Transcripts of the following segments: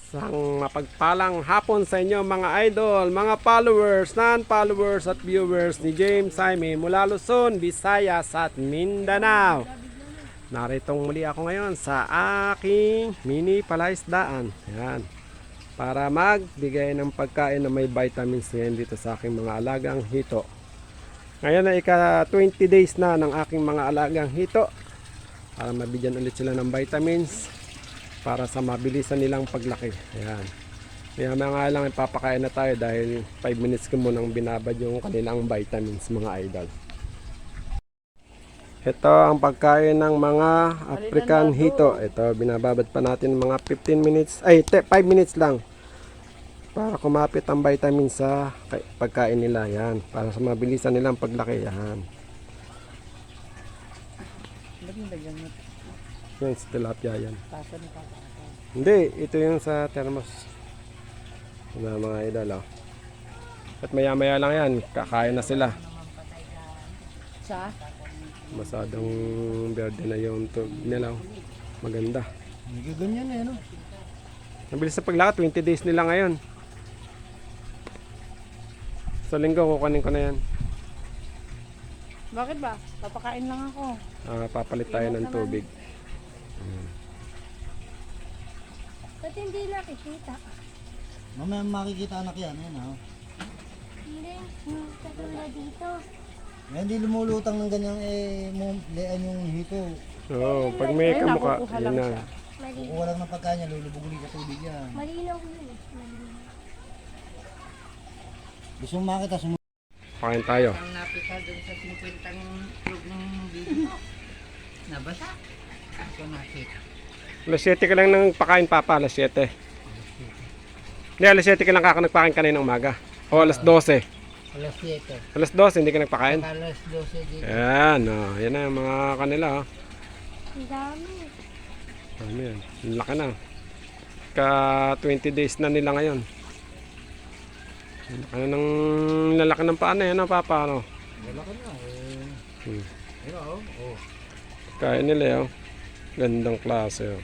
Isang mapagpalang hapon sa inyo mga idol, mga followers, non-followers at viewers ni James Jaime mula Luzon, Visayas at Mindanao. Naritong muli ako ngayon sa aking mini palaisdaan. Ayan. Para magbigay ng pagkain na may vitamins ngayon dito sa aking mga alagang hito. Ngayon ay ika 20 days na ng aking mga alagang hito. Para mabigyan ulit sila ng vitamins. Para sa mabilisan nilang paglaki. Ayan. Kaya mga lang ipapakain na tayo dahil 5 minutes ko munang binabad yung kanilang vitamins mga idol. Ito ang pagkain ng mga African hito. Ito binababad pa natin mga 15 minutes. Ay 5 minutes lang. Para kumapit ang vitamins sa pagkain nila. Yan. Para sa mabilisan nilang paglaki. Yan. Yan, tilapia yan. Hindi, ito yung sa thermos. Na mga idol, oh. At maya maya lang yan, kakain na sila. Masadong verde na yung tubig nila, oh. Maganda. Hindi ganyan eh, no? Nabilis sa paglakad, 20 days nila ngayon. Sa linggo, kukunin ko na yan. Bakit ba? Papakain lang ako. Papalit tayo ng tubig. Ba't hindi nakikita? Mamaya makikita anak yan, yan ha. Hindi, katulad dito. Yan, hindi lumulutang ng ganyang lean yung hito. Oo, pag may kamukha, nakukuha yun lang na. siya. Malinaw. Kukuha lang ng pagkain niya, lulubog ulit sa tubig yan. Malinaw yun eh. Malinaw. Gusto mo makita, Pakain tayo. Ang napita doon sa 50 loob ng video. Nabasa. Ako nakita. Alas 7 ka lang nang pakain papa, alas 7. Hindi, alas 7 ka lang kako nagpakain kanina umaga. O alas 12. alas 7. Alas 12, hindi ka nagpakain. Alas 12 dito. Ayan, oh. Yan na yung mga kanila. Oh. Ang dami. Ano yan? Ang laki na. Ka 20 days na nila ngayon. Ano nang lalaki ng paa na yan, oh, papa, ano? Wala ka na eh. Ayun oh. Oh. Kain nila, oh. Gandang klase, oh.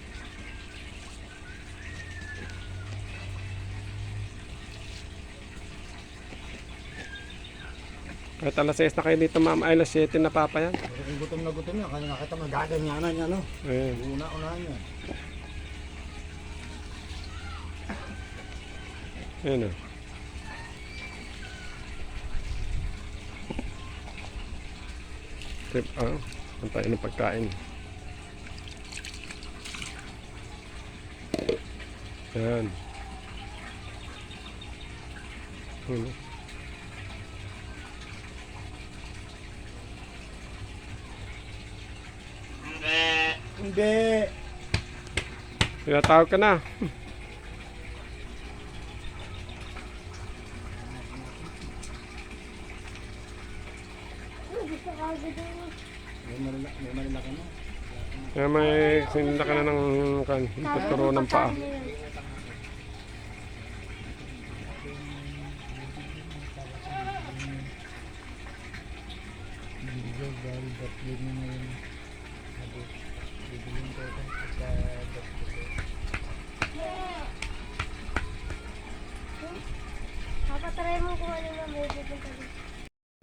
Kahit alas 6 na kayo dito, ma'am, ay alas 7 na papa yan. Pero kung gutom na gutom yan, kanya nakita mo, gaganyanan niya, no? Ayan. Una-unahan niya. Ayan, oh. Trip, ah. Ang tayo ng pagkain. Ayan. Ayan. Hindi. Tinatawag ka na. Gusto ka agad yun. May malalaki na. Kaya may sinila ka na ng tuturo ng paa. Papatry mo kung ano na may pupunta dito.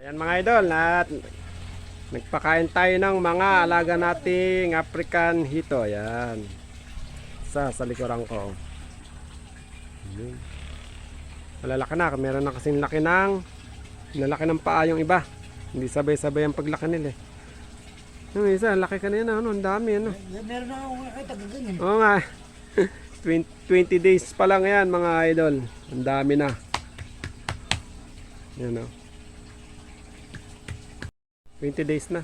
Ayan mga idol, at nagpakain tayo ng mga alaga nating African hito. Ayan. Sa likuran ko. Ayan. Malalaki na. Meron na kasing laki ng nalaki ng paa yung iba. Hindi sabay-sabay ang paglaki nila. Yung isa, laki kanina. Ano, ang dami. Ano. Meron na akong nakita ganyan. Oo nga. 20 days pa lang yan mga idol. Ang dami na. Yan o. 20 days na.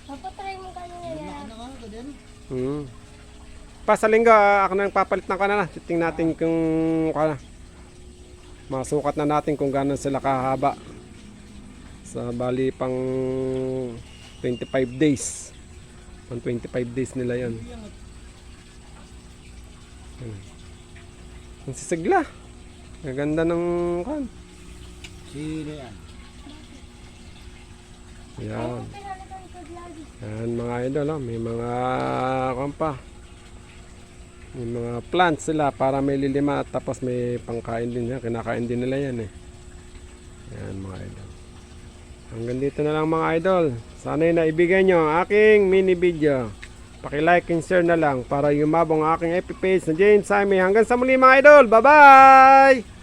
Papatry mo kanina yan. Pa sa linggo, ako nang papalit ng kanana. Titingnan natin kung masukat na natin kung gano'n sila kahaba. Sa bali pang 25 days. Pang 25 days nila yan. Ang sisigla. Ang ganda ng kan. Sino yan? Yan. Pinalitan ko lagi. Yan mga idol, oh. May mga kampa. May mga plants sila para may lilima at tapos may pangkain din yan. Kinakain din nila yan eh. Yan mga idol. Hanggang dito na lang mga idol. Sana'y naibigay nyo ang aking mini video. Paki-like and share na lang para yumabong ang aking FB page na James Jaime. Hanggang sa muli mga idol. Bye-bye!